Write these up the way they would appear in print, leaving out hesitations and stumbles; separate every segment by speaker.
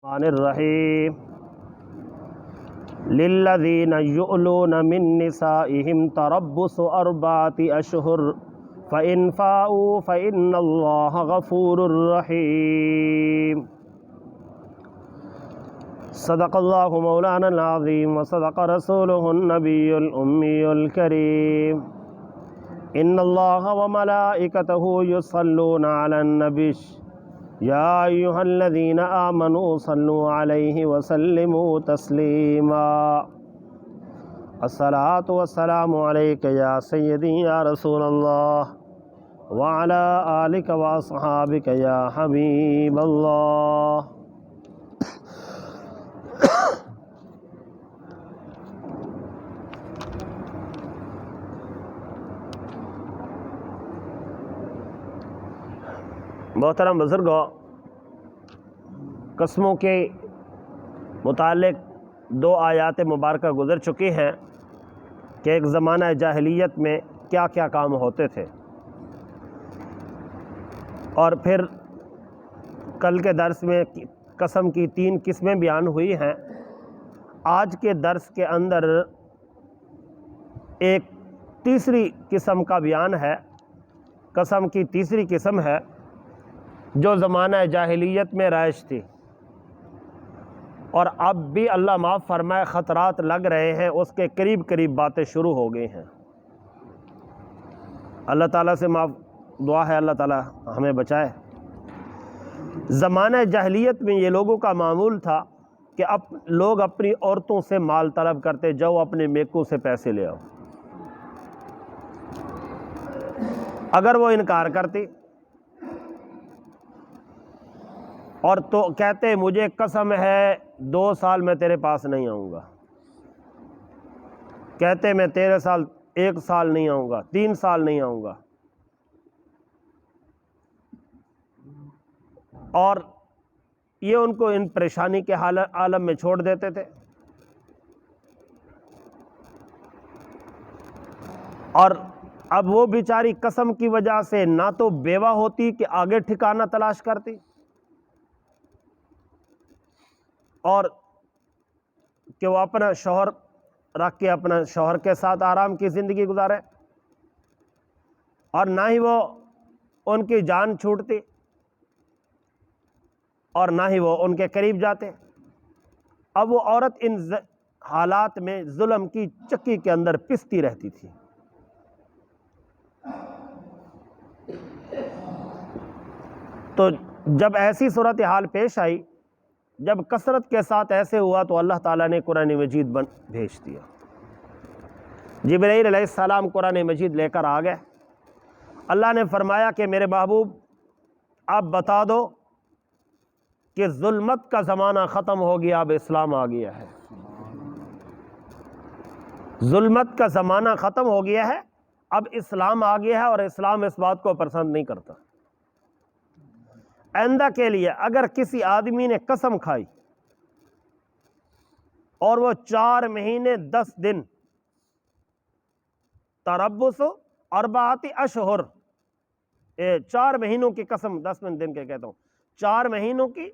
Speaker 1: الرحیم للذین یؤلون من نسائهم تربص اربعۃ اشہر فإن فاؤوا فإن اللہ غفور رحیم۔ صدق اللہ مولانا العظیم وصدق رسولہ النبی الأمی الکریم۔ ان اللہ وملائکتہ یصلون علی النبی یا ایہا الذین آمنوا صلوا علیہ وسلموا تسلیما۔ الصلاۃ والسلام علیک یا سیدی یا رسول اللہ وعلی آلک واصحابک یا حبیب اللہ۔ محترم بزرگوں، قسموں کے متعلق دو آیات مبارکہ گزر چکی ہیں کہ ایک زمانہ جاہلیت میں کیا کیا کام ہوتے تھے، اور پھر کل کے درس میں قسم کی 3 قسمیں بیان ہوئی ہیں۔ آج کے درس کے اندر ایک تیسری قسم کا بیان ہے، قسم کی تیسری قسم ہے جو زمانہ جاہلیت میں رائج تھی، اور اب بھی اللہ معاف فرمائے خطرات لگ رہے ہیں، اس کے قریب قریب باتیں شروع ہو گئی ہیں۔ اللہ تعالیٰ سے دعا ہے اللہ تعالیٰ ہمیں بچائے۔ زمانہ جاہلیت میں یہ لوگوں کا معمول تھا کہ لوگ اپنی عورتوں سے مال طلب کرتے، جاؤ اپنے میکوں سے پیسے لے آؤ۔ اگر وہ انکار کرتی اور تو کہتے مجھے قسم ہے 2 سال میں تیرے پاس نہیں آؤں گا، کہتے میں تیرے سال 1 سال نہیں آؤں گا، 3 سال نہیں آؤں گا، اور یہ ان کو ان پریشانی کے عالم میں چھوڑ دیتے تھے، اور اب وہ بیچاری قسم کی وجہ سے نہ تو بیوہ ہوتی کہ آگے ٹھکانہ تلاش کرتی، اور کہ وہ اپنا شوہر رکھ کے اپنا شوہر کے ساتھ آرام کی زندگی گزارے، اور نہ ہی وہ ان کی جان چھوٹتی اور نہ ہی وہ ان کے قریب جاتے۔ اب وہ عورت ان حالات میں ظلم کی چکی کے اندر پستی رہتی تھی۔ تو جب ایسی صورتحال پیش آئی، جب کثرت کے ساتھ ایسے ہوا، تو اللہ تعالیٰ نے قرآن مجید بھیج دیا۔ جبرائیل علیہ السلام قرآن مجید لے کر آ گئے۔ اللہ نے فرمایا کہ میرے محبوب آپ بتا دو کہ ظلمت کا زمانہ ختم ہو گیا، اب اسلام آ گیا ہے۔ ظلمت کا زمانہ ختم ہو گیا ہے، اب اسلام آ گیا ہے، اور اسلام اس بات کو پسند نہیں کرتا۔ آئندہ کے لیے اگر کسی آدمی نے قسم کھائی اور وہ 4 مہینے 10 دن تربص 4 اشہر، 4 مہینوں کی قسم، 10 دن کے کہتا ہوں، 4 مہینوں کی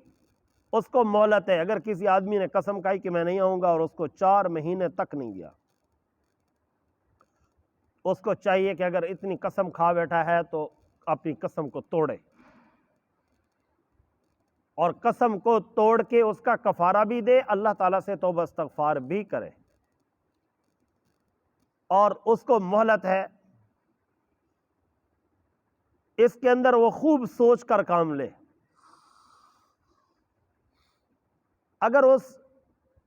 Speaker 1: اس کو مہلت ہے۔ اگر کسی آدمی نے قسم کھائی کہ میں نہیں آؤں گا اور اس کو 4 مہینے تک نہیں گیا، اس کو چاہیے کہ اگر اتنی قسم کھا بیٹھا ہے تو اپنی قسم کو توڑے، اور قسم کو توڑ کے اس کا کفارہ بھی دے، اللہ تعالیٰ سے توبہ استغفار بھی کرے، اور اس کو مہلت ہے۔ اس کے اندر وہ خوب سوچ کر کام لے۔ اگر اس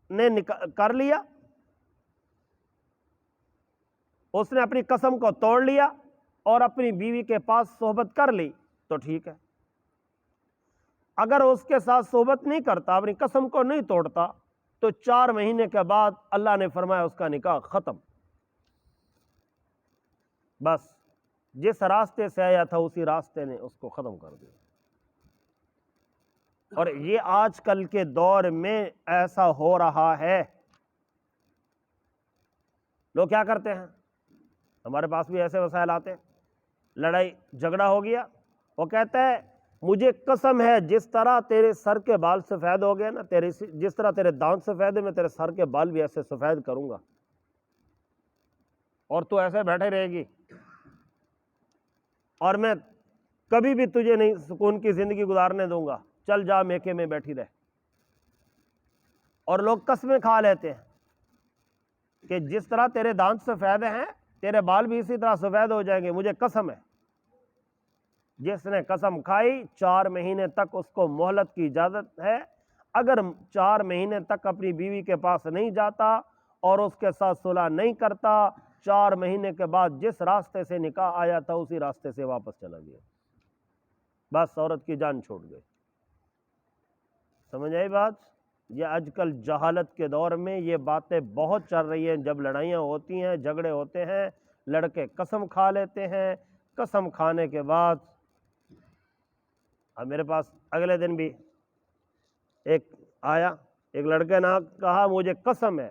Speaker 1: نے کر لیا، اس نے اپنی قسم کو توڑ لیا اور اپنی بیوی کے پاس صحبت کر لی تو ٹھیک ہے۔ اگر اس کے ساتھ صحبت نہیں کرتا، اپنی قسم کو نہیں توڑتا، تو 4 مہینے کے بعد اللہ نے فرمایا اس کا نکاح ختم۔ بس جس راستے سے آیا تھا اسی راستے نے اس کو ختم کر دیا۔ اور یہ آج کل کے دور میں ایسا ہو رہا ہے۔ لوگ کیا کرتے ہیں، ہمارے پاس بھی ایسے وسائل آتے ہیں، لڑائی جھگڑا ہو گیا، وہ کہتا ہے مجھے قسم ہے جس طرح تیرے سر کے بال سفید ہو گئے نا، جس طرح تیرے دانت سفید ہے، میں تیرے سر کے بال بھی ایسے سفید کروں گا اور تو ایسے بیٹھے رہے گی، اور میں کبھی بھی تجھے نہیں سکون کی زندگی گزارنے دوں گا، چل جا میکے میں بیٹھی رہ۔ اور لوگ قسمیں کھا لیتے ہیں کہ جس طرح تیرے دانت سفید ہیں تیرے بال بھی اسی طرح سفید ہو جائیں گے، مجھے قسم ہے۔ جس نے قسم کھائی 4 مہینے تک اس کو مہلت کی اجازت ہے، اگر 4 مہینے تک اپنی بیوی کے پاس نہیں جاتا اور اس کے ساتھ صلح نہیں کرتا، 4 مہینے کے بعد جس راستے سے نکاح آیا تھا اسی راستے سے واپس چلا گیا، بس عورت کی جان چھوٹ گئی۔ سمجھ آئی بات؟ یہ آج کل جہالت کے دور میں یہ باتیں بہت چل رہی ہیں، جب لڑائیاں ہوتی ہیں، جھگڑے ہوتے ہیں، لڑکے قسم کھا لیتے ہیں، قسم کھانے کے بعد اب میرے پاس اگلے دن بھی ایک آیا، ایک لڑکے نے کہا مجھے قسم ہے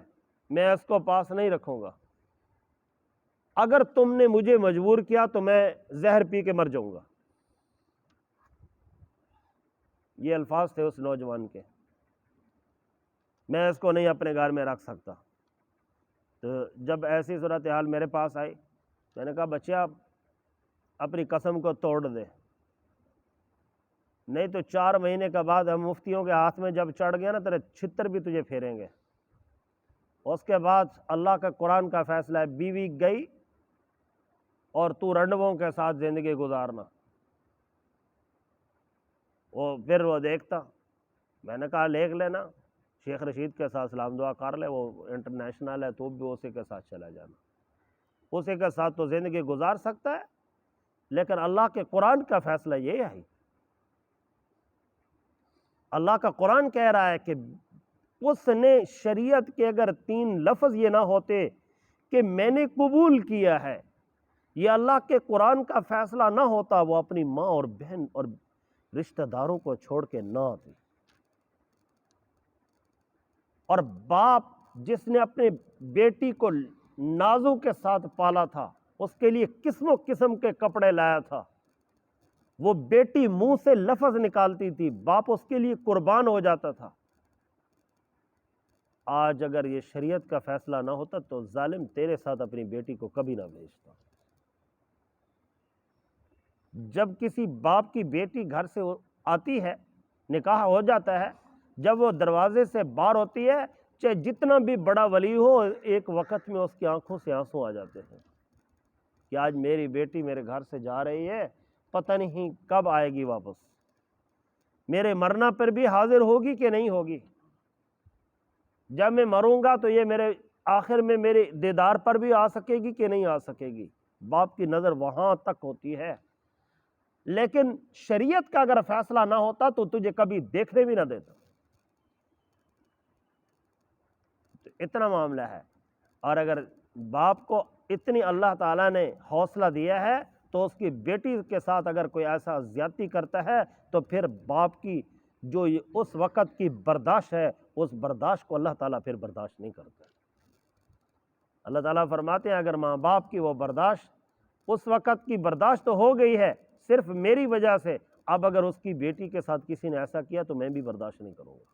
Speaker 1: میں اس کو پاس نہیں رکھوں گا، اگر تم نے مجھے مجبور کیا تو میں زہر پی کے مر جاؤں گا۔ یہ الفاظ تھے اس نوجوان کے، میں اس کو نہیں اپنے گھر میں رکھ سکتا۔ تو جب ایسی صورتحال میرے پاس آئی، میں نے کہا بچہ اپنی قسم کو توڑ دے، نہیں تو 4 مہینے کے بعد ہم مفتیوں کے ہاتھ میں جب چڑھ گیا نا تیرے چھتر بھی تجھے پھیریں گے۔ اس کے بعد اللہ کا قرآن کا فیصلہ ہے، بیوی گئی اور تو رنڈووں کے ساتھ زندگی گزارنا۔ پھر وہ دیکھتا، میں نے کہا لکھ لینا، شیخ رشید کے ساتھ سلام دعا کر لے، وہ انٹرنیشنل ہے، تو بھی اسی کے ساتھ چلا جانا، اسی کے ساتھ تو زندگی گزار سکتا ہے۔ لیکن اللہ کے قرآن کا فیصلہ یہ ہے، اللہ کا قرآن کہہ رہا ہے کہ اس نے شریعت کے اگر 3 لفظ یہ نہ ہوتے کہ میں نے قبول کیا ہے، یہ اللہ کے قرآن کا فیصلہ نہ ہوتا، وہ اپنی ماں اور بہن اور رشتہ داروں کو چھوڑ کے نہ آتی۔ اور باپ جس نے اپنے بیٹی کو نازوں کے ساتھ پالا تھا، اس کے لیے قسم و قسم کے کپڑے لایا تھا، وہ بیٹی منہ سے لفظ نکالتی تھی، باپ اس کے لیے قربان ہو جاتا تھا۔ آج اگر یہ شریعت کا فیصلہ نہ ہوتا تو ظالم تیرے ساتھ اپنی بیٹی کو کبھی نہ بھیجتا۔ جب کسی باپ کی بیٹی گھر سے آتی ہے، نکاح ہو جاتا ہے، جب وہ دروازے سے باہر ہوتی ہے، چاہے جتنا بھی بڑا ولی ہو، ایک وقت میں اس کی آنکھوں سے آنسو آ جاتے ہیں کہ آج میری بیٹی میرے گھر سے جا رہی ہے، پتہ نہیں کب آئے گی واپس، میرے مرنا پر بھی حاضر ہوگی کہ نہیں ہوگی، جب میں مروں گا تو یہ میرے آخر میں میرے دیدار پر بھی آ سکے گی کہ نہیں آ سکے گی۔ باپ کی نظر وہاں تک ہوتی ہے۔ لیکن شریعت کا اگر فیصلہ نہ ہوتا تو تجھے کبھی دیکھنے بھی نہ دیتا۔ تو اتنا معاملہ ہے۔ اور اگر باپ کو اتنی اللہ تعالیٰ نے حوصلہ دیا ہے تو اس کی بیٹی کے ساتھ اگر کوئی ایسا زیادتی کرتا ہے تو پھر باپ کی جو اس وقت کی برداشت ہے، اس برداشت کو اللہ تعالیٰ پھر برداشت نہیں کرتا۔ اللہ تعالیٰ فرماتے ہیں اگر ماں باپ کی وہ برداشت اس وقت کی برداشت تو ہو گئی ہے صرف میری وجہ سے، اب اگر اس کی بیٹی کے ساتھ کسی نے ایسا کیا تو میں بھی برداشت نہیں کروں گا۔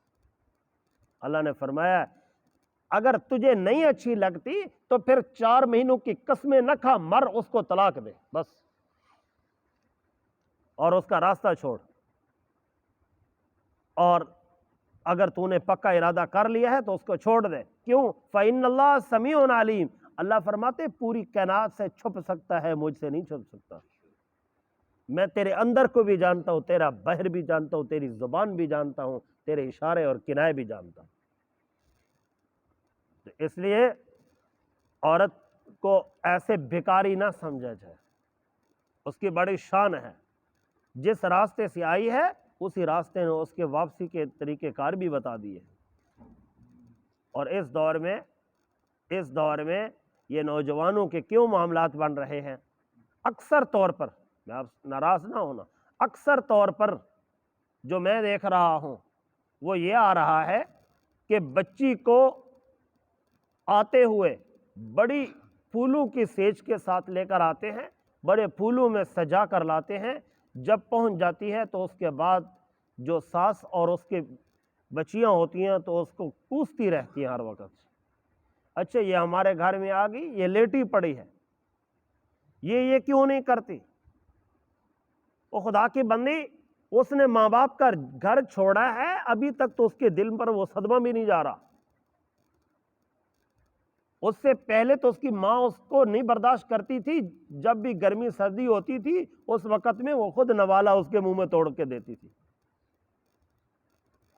Speaker 1: اللہ نے فرمایا اگر تجھے نہیں اچھی لگتی تو پھر 4 مہینوں کی قسمیں نہ کھا، مر، اس کو طلاق دے بس، اور اس کا راستہ چھوڑ۔ اور اگر تو نے پکا ارادہ کر لیا ہے تو اس کو چھوڑ دے۔ کیوں؟ فَإِنَّ اللَّهَ سَمِيعٌ عَلِيمٌ، اللہ فرماتے پوری کائنات سے چھپ سکتا ہے، مجھ سے نہیں چھپ سکتا۔ میں تیرے اندر کو بھی جانتا ہوں، تیرا باہر بھی جانتا ہوں، تیری زبان بھی جانتا ہوں، تیرے اشارے اور کنائے بھی جانتا ہوں۔ تو اس لیے عورت کو ایسے بھکاری نہ سمجھا جائے، اس کی بڑی شان ہے، جس راستے سے آئی ہے اسی راستے نے اس کے واپسی کے طریقہ کار بھی بتا دیے۔ اور اس دور میں یہ نوجوانوں کے کیوں معاملات بن رہے ہیں؟ اکثر طور پر، میں آپ ناراض نہ ہونا، اکثر طور پر جو میں دیکھ رہا ہوں وہ یہ آ رہا ہے کہ بچی کو آتے ہوئے بڑی پھولوں کی سیج کے ساتھ لے کر آتے ہیں، بڑے پھولوں میں سجا کر لاتے ہیں، جب پہنچ جاتی ہے تو اس کے بعد جو ساس اور اس کے بچیاں ہوتی ہیں تو اس کو کوستی رہتی ہیں ہر وقت، اچھا یہ ہمارے گھر میں آ گئی، یہ لیٹی پڑی ہے، یہ کیوں نہیں کرتی؟ وہ خدا کی بندی، اس نے ماں باپ کا گھر چھوڑا ہے، ابھی تک تو اس کے دل پر وہ صدمہ بھی نہیں جا رہا۔ اس سے پہلے تو اس کی ماں اس کو نہیں برداشت کرتی تھی، جب بھی گرمی سردی ہوتی تھی اس وقت میں وہ خود نوالا اس کے منہ میں توڑ کے دیتی تھی۔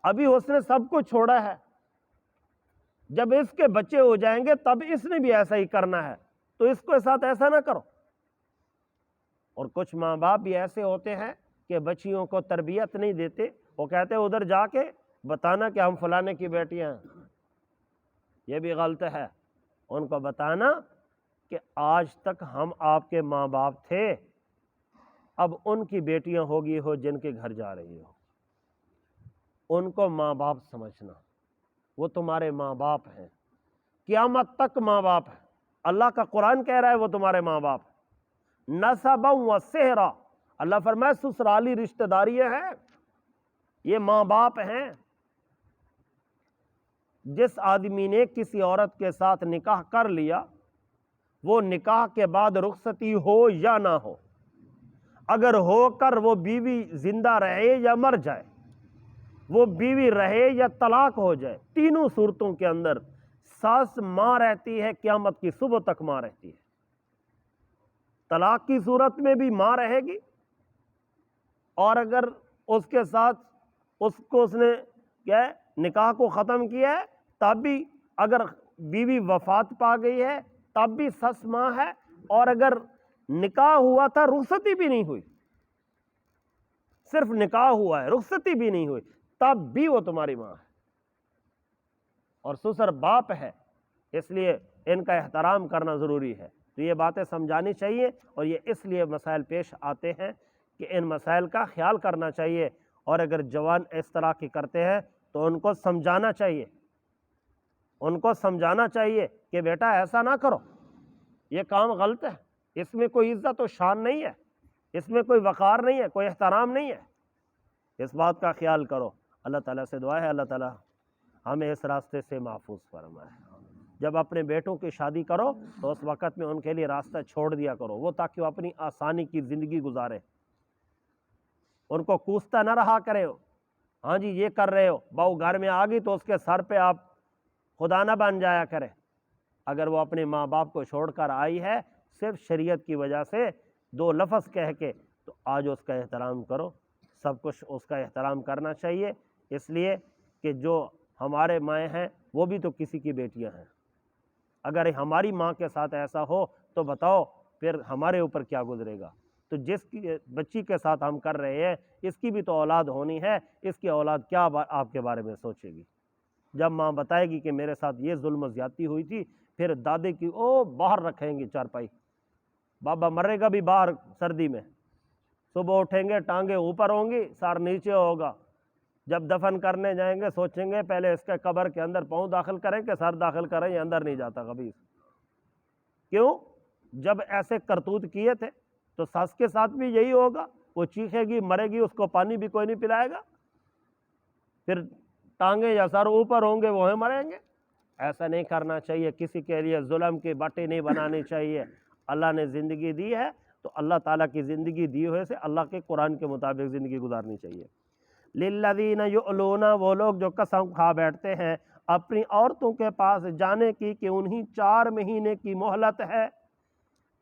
Speaker 1: ابھی اس نے سب کو چھوڑا ہے، جب اس کے بچے ہو جائیں گے تب اس نے بھی ایسا ہی کرنا ہے، تو اس کے ساتھ ایسا نہ کرو۔ اور کچھ ماں باپ بھی ایسے ہوتے ہیں کہ بچیوں کو تربیت نہیں دیتے، وہ کہتے ہیں ادھر جا کے بتانا کہ ہم فلانے کی بیٹیاں ہیں، یہ بھی غلط ہے۔ ان کو بتانا کہ آج تک ہم آپ کے ماں باپ تھے، اب ان کی بیٹیاں ہوگی ہو جن کے گھر جا رہی ہو، ان کو ماں باپ سمجھنا، وہ تمہارے ماں باپ ہیں، قیامت تک ماں باپ ہیں۔ اللہ کا قرآن کہہ رہا ہے وہ تمہارے ماں باپ ہیں۔ نسبا و سہرا، اللہ فرمائے سسرالی رشتہ داریاں ہیں، یہ ماں باپ ہیں۔ جس آدمی نے کسی عورت کے ساتھ نکاح کر لیا، وہ نکاح کے بعد رخصتی ہو یا نہ ہو، اگر ہو کر وہ بیوی زندہ رہے یا مر جائے، وہ بیوی رہے یا طلاق ہو جائے، تینوں صورتوں کے اندر ساس ماں رہتی ہے، قیامت کی صبح تک ماں رہتی ہے۔ طلاق کی صورت میں بھی ماں رہے گی، اور اگر اس کے ساتھ اس نے کیا ہے نکاح کو ختم کیا ہے تب بھی، اگر بیوی وفات پا گئی ہے تب بھی سس ماں ہے، اور اگر نکاح ہوا تھا رخصتی بھی نہیں ہوئی، صرف نکاح ہوا ہے رخصتی بھی نہیں ہوئی، تب بھی وہ تمہاری ماں ہے۔ اور سسر باپ ہے، اس لیے ان کا احترام کرنا ضروری ہے۔ تو یہ باتیں سمجھانی چاہیے، اور یہ اس لیے مسائل پیش آتے ہیں کہ ان مسائل کا خیال کرنا چاہیے، اور اگر جوان اس طرح کی کرتے ہیں تو ان کو سمجھانا چاہیے، ان کو سمجھانا چاہیے کہ بیٹا ایسا نہ کرو، یہ کام غلط ہے، اس میں کوئی عزت و شان نہیں ہے، اس میں کوئی وقار نہیں ہے، کوئی احترام نہیں ہے، اس بات کا خیال کرو۔ اللہ تعالیٰ سے دعا ہے اللہ تعالیٰ ہمیں اس راستے سے محفوظ فرمائے۔ جب اپنے بیٹوں کی شادی کرو تو اس وقت میں ان کے لیے راستہ چھوڑ دیا کرو، وہ تاکہ وہ اپنی آسانی کی زندگی گزارے، ان کو کوستا نہ رہا کرے ہو، ہاں جی یہ کر رہے ہو، بہو گھر میں آ گئی تو اس کے سر پہ آپ خدا نہ بن جایا کرے۔ اگر وہ اپنے ماں باپ کو چھوڑ کر آئی ہے صرف شریعت کی وجہ سے دو لفظ کہہ کے، تو آج اس کا احترام کرو، سب کچھ اس کا احترام کرنا چاہیے، اس لیے کہ جو ہمارے مائیں ہیں وہ بھی تو کسی کی بیٹیاں ہیں۔ اگر ہماری ماں کے ساتھ ایسا ہو تو بتاؤ پھر ہمارے اوپر کیا گزرے گا۔ تو جس کی بچی کے ساتھ ہم کر رہے ہیں اس کی بھی تو اولاد ہونی ہے، اس کی اولاد کیا آپ کے بارے میں سوچے گی؟ جب ماں بتائے گی کہ میرے ساتھ یہ ظلم و زیادتی ہوئی تھی، پھر دادے کی باہر رکھیں گی چارپائی، بابا مرے گا بھی باہر سردی میں، صبح اٹھیں گے ٹانگیں اوپر ہوں گی سار نیچے ہوگا، جب دفن کرنے جائیں گے سوچیں گے پہلے اس کے قبر کے اندر پاؤں داخل کریں کہ سر داخل کریں، یہ اندر نہیں جاتا کبھی۔ کیوں؟ جب ایسے کرتوت کیے تھے تو ساس کے ساتھ بھی یہی ہوگا، وہ چیخے گی مرے گی، اس کو پانی بھی کوئی نہیں پلائے گا، پھر ٹانگیں یا سر اوپر ہوں گے وہ مریں گے۔ ایسا نہیں کرنا چاہیے، کسی کے لیے ظلم کی بٹی نہیں بنانی چاہیے۔ اللہ نے زندگی دی ہے تو اللہ تعالیٰ کی زندگی دی ہوئے سے اللہ کے قرآن کے مطابق زندگی گزارنی چاہیے۔ للذین یؤلون، وہ لوگ جو قسم کھا بیٹھتے ہیں اپنی عورتوں کے پاس جانے کی کہ انہیں 4 مہینے کی مہلت ہے،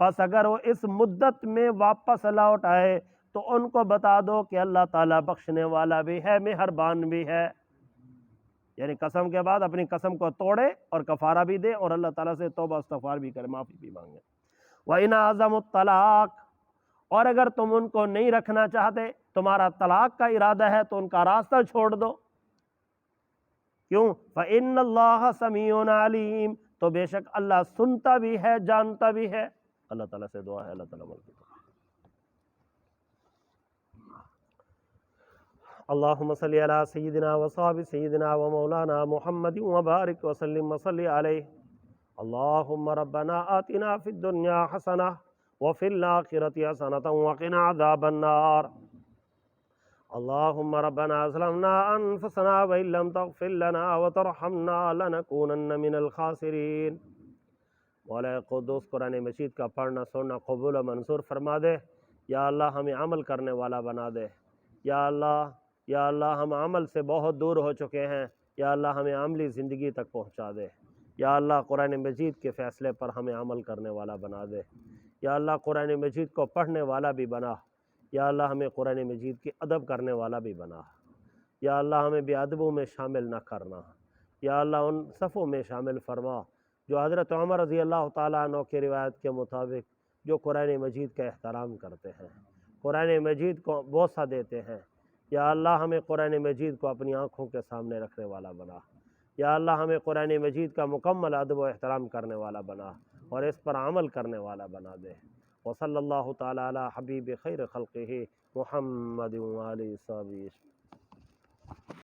Speaker 1: پس اگر وہ اس مدت میں واپس لوٹ آئے تو ان کو بتا دو کہ اللہ تعالیٰ بخشنے والا بھی ہے، مہربان بھی ہے۔ یعنی قسم کے بعد اپنی قسم کو توڑے اور کفارہ بھی دے، اور اللہ تعالیٰ سے توبہ استغفار بھی کرے، معافی بھی مانگے۔ وَإِنْ عَزَمُوا الطَّلَاقَ، اور اگر تم ان کو نہیں رکھنا چاہتے، تمہارا طلاق کا ارادہ ہے تو ان کا راستہ چھوڑ دو۔ کیوں؟ فَإِنَّ اللَّهَ سَمِيعٌ عَلِيمٌ، تو بے شک اللہ سنتا بھی ہے جانتا بھی ہے۔ اللہ تعالیٰ سے دعا ہے اللہ تعالیٰ ملک۔ اللہم صلی علی سیدنا وصحب سیدنا ومولانا محمد وبارک وسلم وصلی علیہ۔ اللہم ربنا آتنا فی الدنیا حسنہ وفی الآخرۃ حسنۃ وقنا عذاب النار۔ اللهم ربنا ظلمنا أنفسنا وإن لم تغفر لنا وترحمنا لنكونن من الخاسرین۔ مولا قدوس قرآن مجید کا پڑھنا سننا قبول و منظور فرما دے۔ یا اللہ ہمیں عمل کرنے والا بنا دے۔ یا اللہ ہم عمل سے بہت دور ہو چکے ہیں، یا اللہ ہمیں عملی زندگی تک پہنچا دے۔ یا اللہ قرآن مجید کے فیصلے پر ہمیں عمل کرنے والا بنا دے۔ یا اللہ قرآن مجید کو پڑھنے والا بھی بنا۔ یا اللہ ہمیں قرآن مجید کی ادب کرنے والا بھی بنا۔ یا اللہ ہمیں بے ادبوں میں شامل نہ کرنا۔ یا اللہ ان صفوں میں شامل فرما جو حضرت عمر رضی اللہ تعالیٰ عنہ کی روایت کے مطابق جو قرآن مجید کا احترام کرتے ہیں، قرآن مجید کو بوسہ دیتے ہیں۔ یا اللہ ہمیں قرآن مجید کو اپنی آنکھوں کے سامنے رکھنے والا بنا۔ یا اللہ ہمیں قرآن مجید کا مکمل ادب و احترام کرنے والا بنا اور اس پر عمل کرنے والا بنا دے۔ وصلی اللہ تعالیٰ علی حبیب خیر خلقہ محمد وآلہ وصحبہ۔